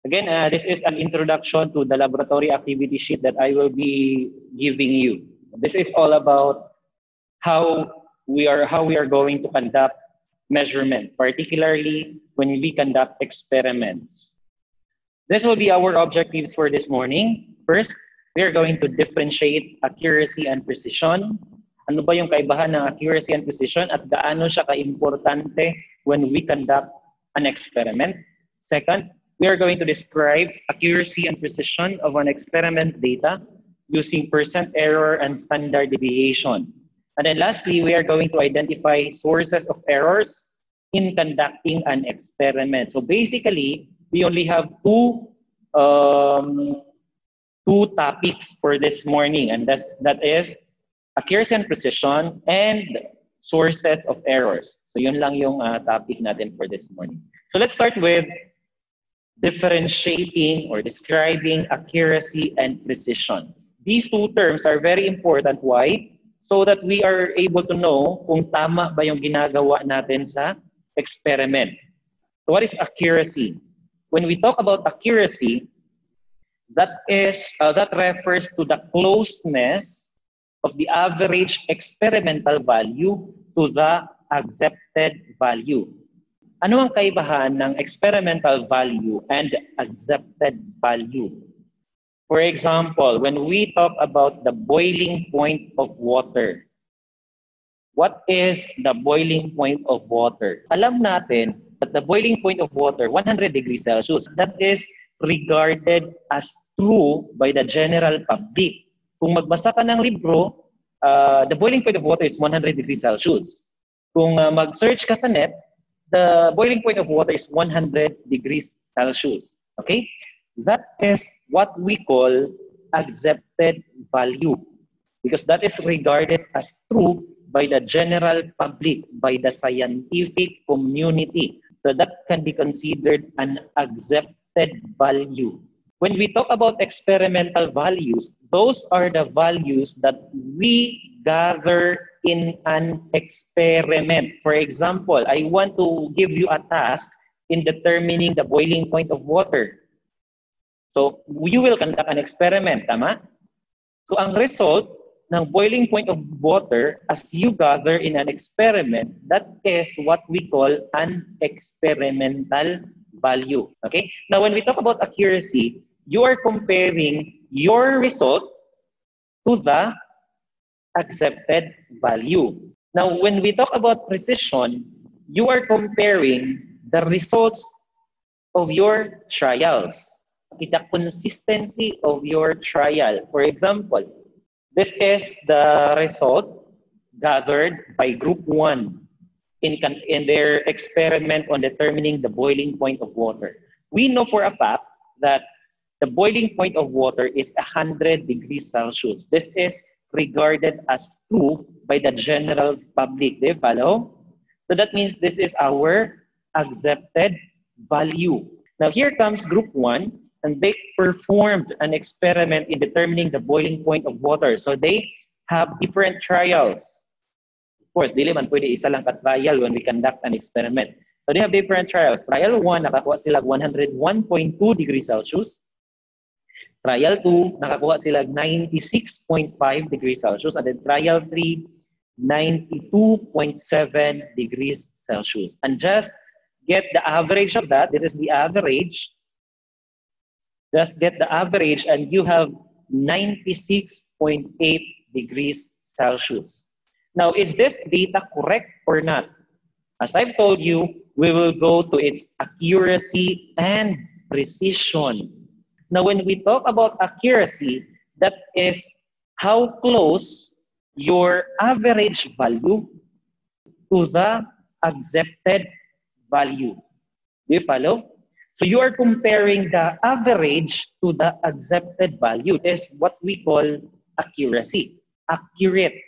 Again, this is an introduction to the laboratory activity sheet that I will be giving you. This is all about how we are going to conduct measurement, particularly when we conduct experiments. This will be our objectives for this morning. First, we are going to differentiate accuracy and precision. Ano ba yung kaibahan ng accuracy and precision at gaano siya ka-importante when we conduct an experiment? Second, we are going to describe accuracy and precision of an experiment data using percent error and standard deviation. And then lastly, we are going to identify sources of errors in conducting an experiment. So basically, we only have two topics for this morning, and that is accuracy and precision and sources of errors. So yun lang yung topic natin for this morning. So let's start with differentiating or describing accuracy and precision. These two terms are very important. Why? So that we are able to know kung tama ba yung ginagawa natin sa experiment. So what is accuracy? When we talk about accuracy, that refers to the closeness of the average experimental value to the accepted value. Ano ang kaibahan ng experimental value and accepted value? For example, when we talk about the boiling point of water, what is the boiling point of water? Alam natin that the boiling point of water, 100 degrees Celsius, that is regarded as true by the general public. Kung magbasa ka ng libro, the boiling point of water is 100 degrees Celsius. Kung mag-search ka sa net, the boiling point of water is 100 degrees Celsius. Okay? That is what we call accepted value, because that is regarded as true by the general public, by the scientific community. So that can be considered an accepted value. When we talk about experimental values, those are the values that we gather in an experiment. For example, I want to give you a task in determining the boiling point of water. So, you will conduct an experiment, tama? So, ang result ng boiling point of water as you gather in an experiment, that is what we call an experimental value. Okay? Now, when we talk about accuracy, you are comparing your result to the accepted value. Now, when we talk about precision, you are comparing the results of your trials, the consistency of your trial. For example, this is the result gathered by Group 1 in their experiment on determining the boiling point of water. We know for a fact that the boiling point of water is 100 degrees Celsius. This is regarded as true by the general public. Do you follow? So that means this is our accepted value. Now here comes Group 1, and they performed an experiment in determining the boiling point of water. So they have different trials. Of course, dili man pwede isa lang ka-trial when we conduct an experiment. So they have different trials. Trial 1, nakakuha sila 101.2 degrees Celsius. Trial 2, nakakuha sila 96.5 degrees Celsius. And then trial 3, 92.7 degrees Celsius. And just get the average of that. This is the average. Just get the average and you have 96.8 degrees Celsius. Now, is this data correct or not? As I've told you, we will go to its accuracy and precision. Now, when we talk about accuracy, that is how close your average value to the accepted value. Do you follow? So you are comparing the average to the accepted value. This is what we call accuracy. Accurate.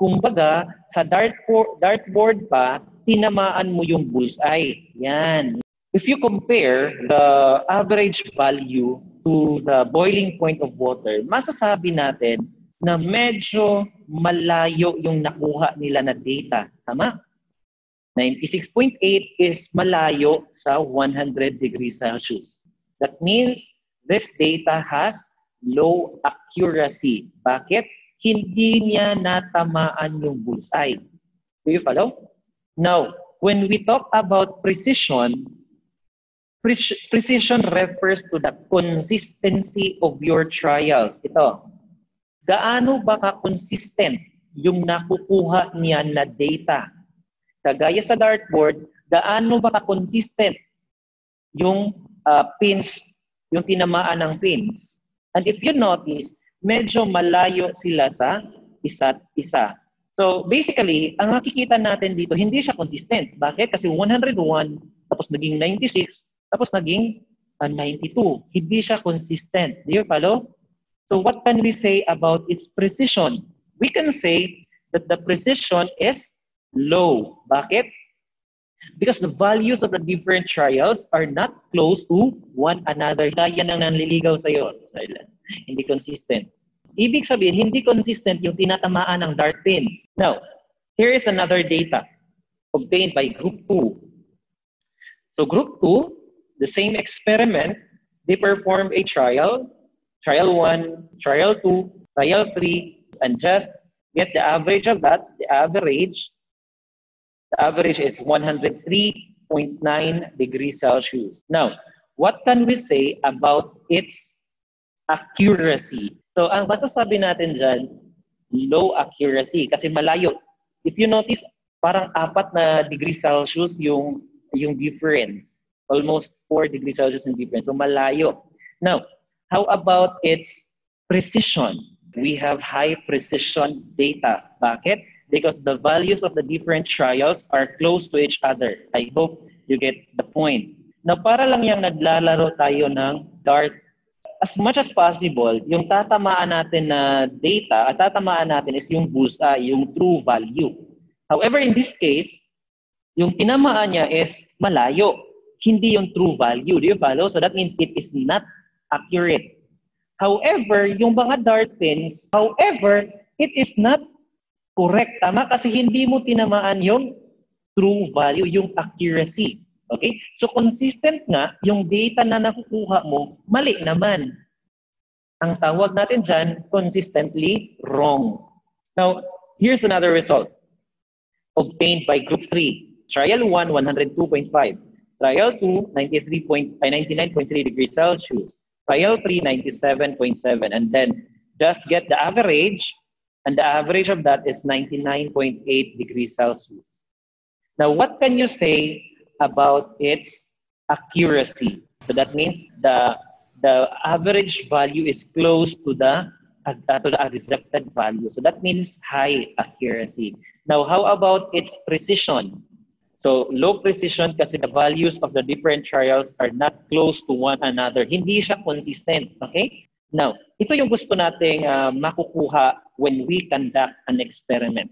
Kumbaga, sa dartboard pa, tinamaan mo yung bullseye. Yan. If you compare the average value to the boiling point of water, masasabi natin na medyo malayo yung nakuha nila na data. Tama? 96.8 is malayo sa 100 degrees Celsius. That means this data has low accuracy. Bakit? Hindi niya natamaan yung bullseye. Do you follow? Now, when we talk about precision, precision refers to the consistency of your trials. Ito, gaano ba ka-consistent yung nakukuha niya na data? Kagaya sa dartboard, gaano ba ka-consistent yung pins, yung tinamaan ng pins? And if you notice, medyo malayo sila sa isa't isa. So basically, ang nakikita natin dito, hindi siya consistent. Bakit? Kasi 101, tapos naging 96, tapos naging 92. Hindi siya consistent. Do you follow? So what can we say about its precision? We can say that the precision is low. Bakit? Because the values of the different trials are not close to one another. Kaya nang nanliligaw sa'yo. Hindi consistent. Ibig sabihin, hindi consistent yung tinatamaan ng dart pins. Now, here is another data obtained by Group 2. So Group 2, the same experiment, they performed a trial 1, trial 2, trial 3, and just get the average of that. The average is 103.9 degrees Celsius. Now, what can we say about its accuracy? So, ang masasabi natin dyan, low accuracy kasi malayo. If you notice, parang 4 na degrees Celsius yung difference. Almost 4 degrees Celsius yung difference. So, malayo. Now, how about its precision? We have high precision data. Bakit? Because the values of the different trials are close to each other. I hope you get the point. Now, para lang yung naglalaro tayo ng dart, as much as possible, yung tatamaan natin na data, at tatamaan natin is yung bullseye, yung true value. However, in this case, yung tinamaan niya is malayo. Hindi yung true value. Do you follow? So that means it is not accurate. However, yung mga dart pins, it is not correct. Tama? Kasi hindi mo tinamaan yung true value, yung accuracy. Okay? So, consistent nga, yung data na nakukuha mo, mali naman. Ang tawag natin dyan, consistently wrong. Now, here's another result obtained by Group 3. Trial 1, 102.5. Trial 2, 99.3 degrees Celsius. Trial 3, 97.7. And then, just get the average, and the average of that is 99.8 degrees Celsius. Now, what can you say about its accuracy? So that means the average value is close to the accepted value. So that means high accuracy. Now, how about its precision? So low precision kasi the values of the different trials are not close to one another. Hindi siya consistent. Okay? Now, ito yung gusto nating makukuha when we conduct an experiment.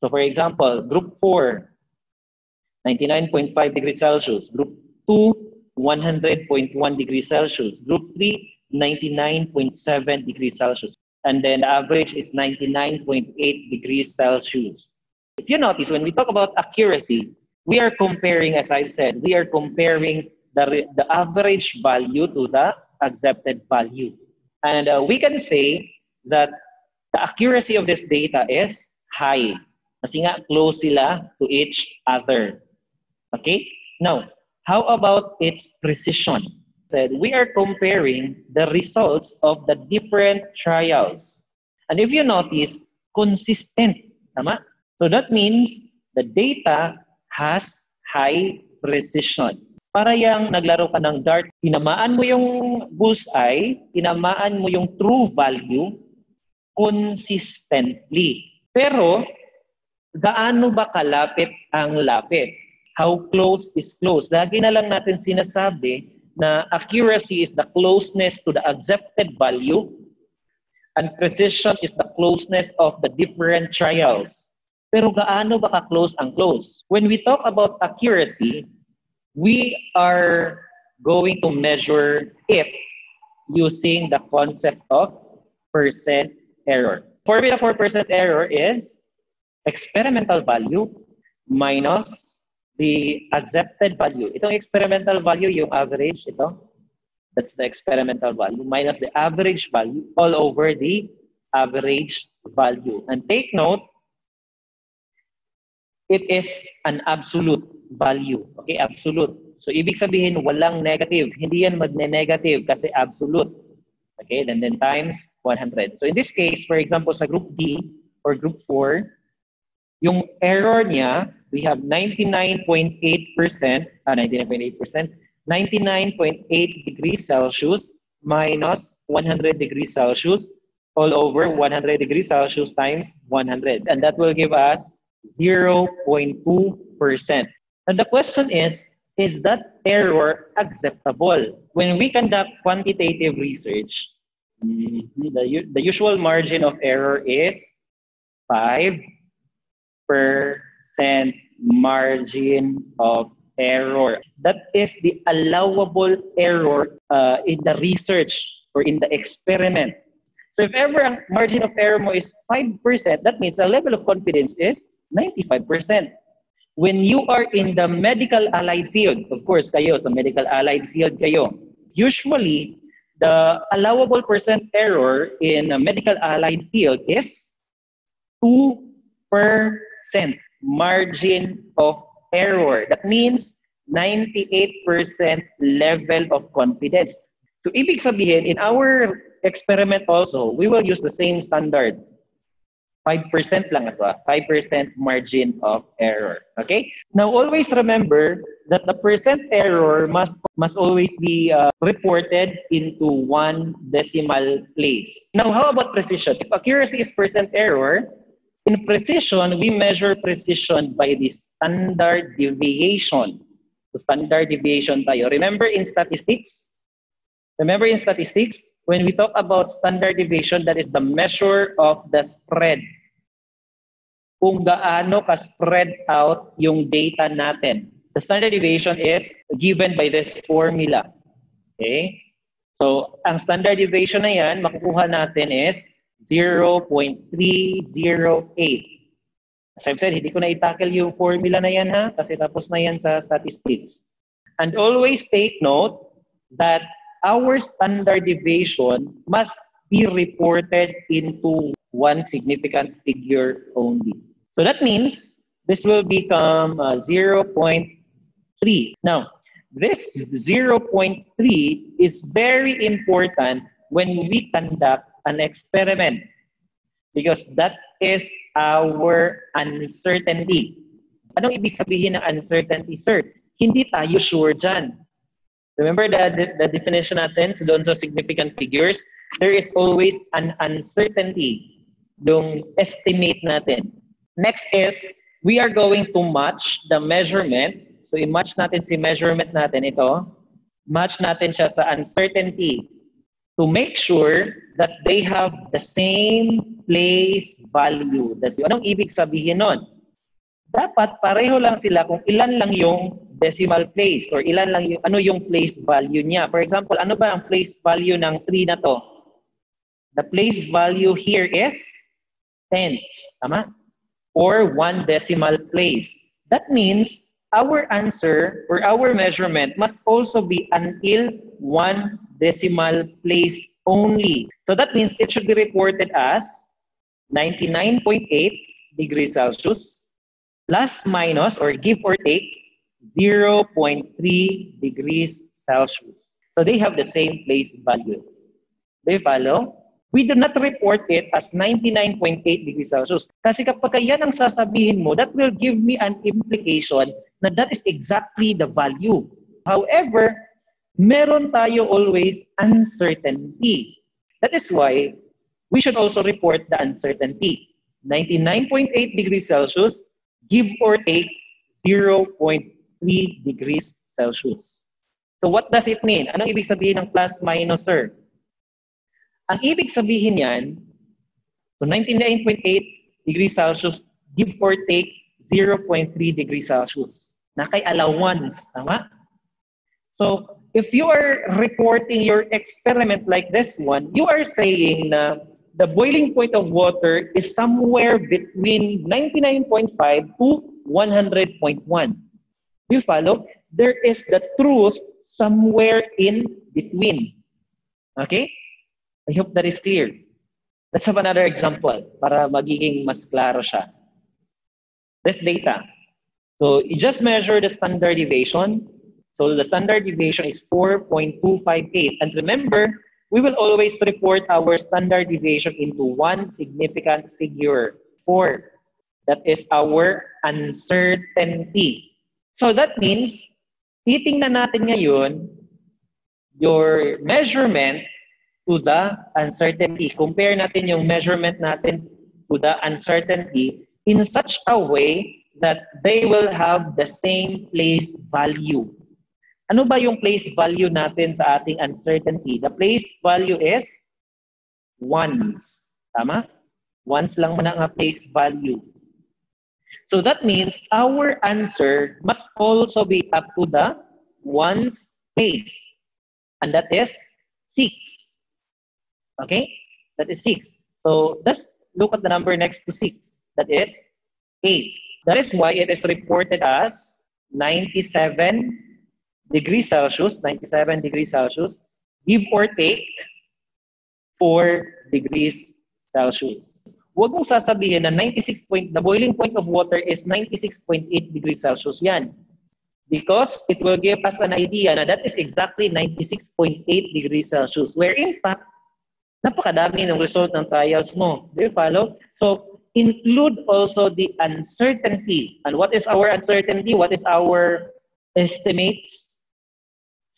So for example, Group 4, 99.5 degrees Celsius. Group 2, 100.1 degrees Celsius. Group 3, 99.7 degrees Celsius. And then the average is 99.8 degrees Celsius. If you notice, when we talk about accuracy, we are comparing, as I've said, we are comparing the average value to the accepted value. And we can say that the accuracy of this data is high. Kasi nga, close sila to each other. Okay? Now, how about its precision? We are comparing the results of the different trials. And if you notice, consistent. Tama? So that means the data has high precision. Para yung naglaro ka ng dart, tinamaan mo yung bullseye, tinamaan mo yung true value consistently. Pero, gaano ba kalapit ang lapit? How close is close? Lagi na lang natin sinasabi na accuracy is the closeness to the accepted value and precision is the closeness of the different trials. Pero gaano ba ka-close ang close? When we talk about accuracy, we are going to measure it using the concept of percent error. Formula for percent error is experimental value minus the accepted value. Itong experimental value, yung average, ito. That's the experimental value minus the average value all over the average value. And take note, it is an absolute value. Okay, absolute. So, ibig sabihin, walang negative. Hindi yan magne-negative kasi absolute. Okay, and then times 100. So, in this case, for example, sa group D or group 4, yung error niya, we have 99.8%, 99.8%, 99.8 degrees Celsius minus 100 degrees Celsius all over 100 degrees Celsius times 100. And that will give us 0.2%. And the question is that error acceptable? When we conduct quantitative research, the usual margin of error is 5% margin of error. That is the allowable error in the research or in the experiment. So if ever ang margin of error mo is 5%, that means the level of confidence is 95%. When you are in the medical allied field, of course, kayo sa medical allied field kayo, usually the allowable percent error in a medical allied field is 2% margin of error. That means 98% level of confidence. So, ibig sabihin, in our experiment also, we will use the same standard. 5% lang ito, 5% margin of error. Okay? Now, always remember that the percent error must always be reported into one decimal place. Now, how about precision? If accuracy is percent error, in precision, we measure precision by the standard deviation. So, standard deviation tayo. Remember in statistics, when we talk about standard deviation, that is the measure of the spread. Kung gaano ka-spread out yung data natin. The standard deviation is given by this formula. Okay? So, ang standard deviation na yan, makukuha natin is 0.308. As I've said, hindi ko na itackle yung formula na yan ha, kasi tapos na yan sa statistics. And always take note that our standard deviation must be reported into one significant figure only. So that means this will become 0.3. Now, this 0.3 is very important when we conduct an experiment because that is our uncertainty. Anong ibig sabihin ng uncertainty, sir? Hindi tayo sure dyan. Remember the definition natin doon sa significant figures? There is always an uncertainty yung estimate natin. Next is, we are going to match the measurement. So, i-match natin si measurement natin ito. Match natin siya sa uncertainty to make sure that they have the same place value. Anong ibig sabihin nun? Dapat pareho lang sila kung ilan lang yung decimal place or ilan lang yung, ano yung place value niya. For example, ano ba ang place value ng 3 na to? The place value here is 10. Tama? Or 1 decimal place. That means our answer or our measurement must also be until 1 decimal place only. So that means it should be reported as 99.8 degrees Celsius plus minus or give or take 0.3 degrees Celsius. So they have the same place value. Do you follow? We do not report it as 99.8 degrees Celsius. Kasi kapag yan ang sasabihin mo, that will give me an implication na that is exactly the value. However, meron tayo always uncertainty. That is why we should also report the uncertainty. 99.8 degrees Celsius, give or take 0.3 degrees Celsius. So what does it mean? Anong ibig sabihin ng plus minus, sir? Ang ibig sabihin yan, so 99.8 degrees Celsius, give or take 0.3 degrees Celsius. Na kay allowance, tama? So, if you are reporting your experiment like this one, you are saying na the boiling point of water is somewhere between 99.5 to 100.1. You follow? There is the truth somewhere in between. Okay? I hope that is clear. Let's have another example para magiging mas klaro siya. This data. So you just measure the standard deviation. So the standard deviation is 4.258. And remember, we will always report our standard deviation into one significant figure, 4. That is our uncertainty. So that means, titingnan natin ngayon your measurement to the uncertainty. Compare natin yung measurement natin to the uncertainty in such a way that they will have the same place value. Ano ba yung place value natin sa ating uncertainty? The place value is ones. Tama? Ones lang muna ang place value. So that means our answer must also be up to the ones place. And that is 6. Okay? That is 6. So let's look at the number next to 6. That is 8. That is why it is reported as 97 degrees Celsius, 97 degrees Celsius, give or take 4 degrees Celsius. Huwag mong sasabihin na the boiling point of water is 96.8 degrees Celsius. Yan. Because it will give us an idea na that is exactly 96.8 degrees Celsius. Where in fact, napakadami ng result ng trials mo. Do you follow? So, include also the uncertainty. And what is our uncertainty? What is our estimates?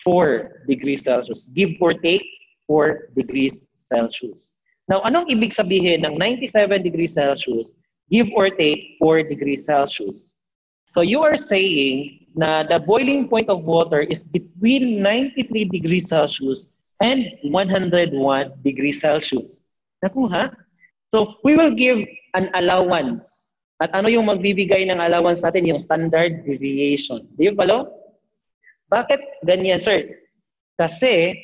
4 degrees Celsius. Give or take 4 degrees Celsius. Now, anong ibig sabihin ng 97 degrees Celsius? Give or take 4 degrees Celsius. So you are saying na the boiling point of water is between 93 degrees Celsius and 101 degrees Celsius. Nakuha? So we will give an allowance. At ano yung magbibigay ng allowance natin? Yung standard deviation. Do you follow? Bakit ganyan, sir? Kasi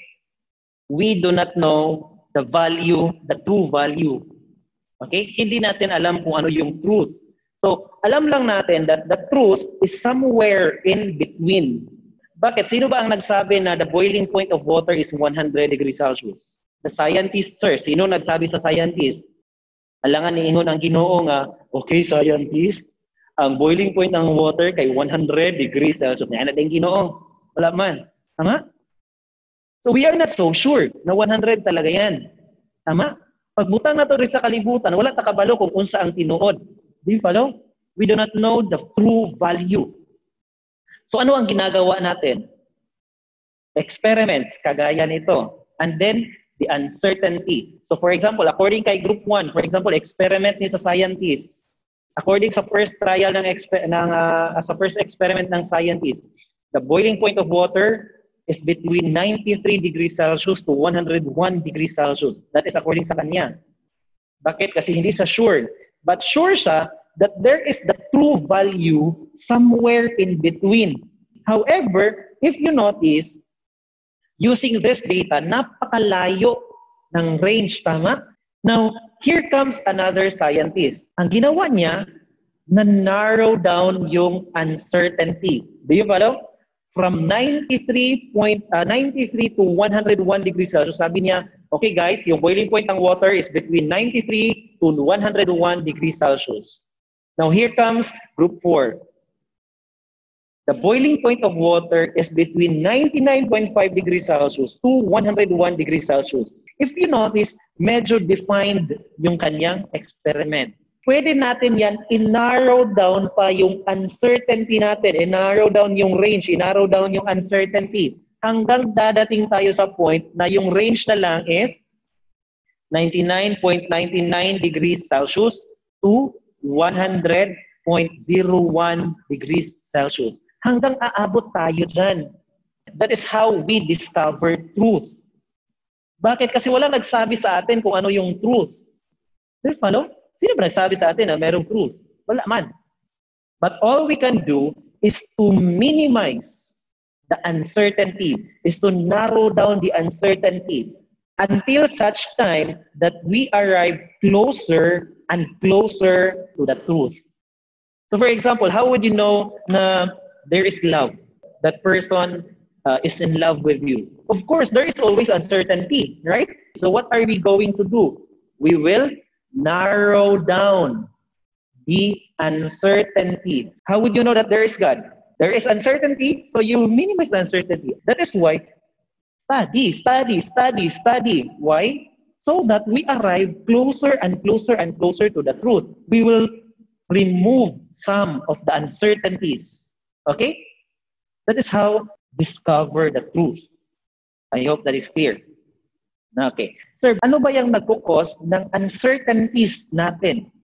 we do not know the value, the true value. Okay? Hindi natin alam kung ano yung truth. So, alam lang natin that the truth is somewhere in between. Bakit? Sino ba ang nagsabi na the boiling point of water is 100 degrees Celsius? The scientist, sir. Sino nagsabi sa scientist? Alangan niingon ang Ginoo nga, okay, scientist, ang boiling point ng water kay 100 degrees Celsius. Yan natin Ginoo. Wala man. Tama? So, we are not so sure na 100 talaga yan. Tama? Pagbutang na to rin sa kalibutan, wala takabalo kung unsa ang tinuod. Do you follow? We do not know the true value. So ano ang ginagawa natin? Experiments, kagaya nito. And then, the uncertainty. So for example, according kay Group 1, for example, experiment ni sa scientists. According sa first trial sa first experiment ng scientists, the boiling point of water is between 93 degrees Celsius to 101 degrees Celsius. That is according sa kanya. Bakit? Kasi hindi siya sure. But sure siya that there is the true value somewhere in between. However, if you notice, using this data, napakalayo ng range, tama? Now, here comes another scientist. Ang ginawa niya, na-narrow down yung uncertainty. Do you follow? From 93 to 101 degrees Celsius, sabi niya, okay guys, yung boiling point ng water is between 93 to 101 degrees Celsius. Now here comes Group 4. The boiling point of water is between 99.5 degrees Celsius to 101 degrees Celsius. If you notice, medyo defined yung kanyang experiment. Pwede natin yan, i-narrow down pa yung uncertainty natin, i-narrow down yung range, i-narrow down yung uncertainty. Hanggang dadating tayo sa point na yung range na lang is 99.99 degrees Celsius to 100.01 degrees Celsius. Hanggang aabot tayo dyan. That is how we discover truth. Bakit? Kasi wala nagsabi sa atin kung ano yung truth. Do you follow? Sino ba nagsabi sa atin na merong truth? Wala man. But all we can do is to minimize the uncertainty, is to narrow down the uncertainty until such time that we arrive closer and closer to the truth. So for example, how would you know na there is love? That person is in love with you. Of course, there is always uncertainty, right? So what are we going to do? We will narrow down the uncertainty. How would you know that there is God? There is uncertainty, so you minimize the uncertainty. That is why study, study, study, study. Why? So that we arrive closer and closer and closer to the truth. We will remove some of the uncertainties. Okay? That is how discover the truth. I hope that is clear. Okay. Sir, ano ba yung nagkukos ng uncertainties natin?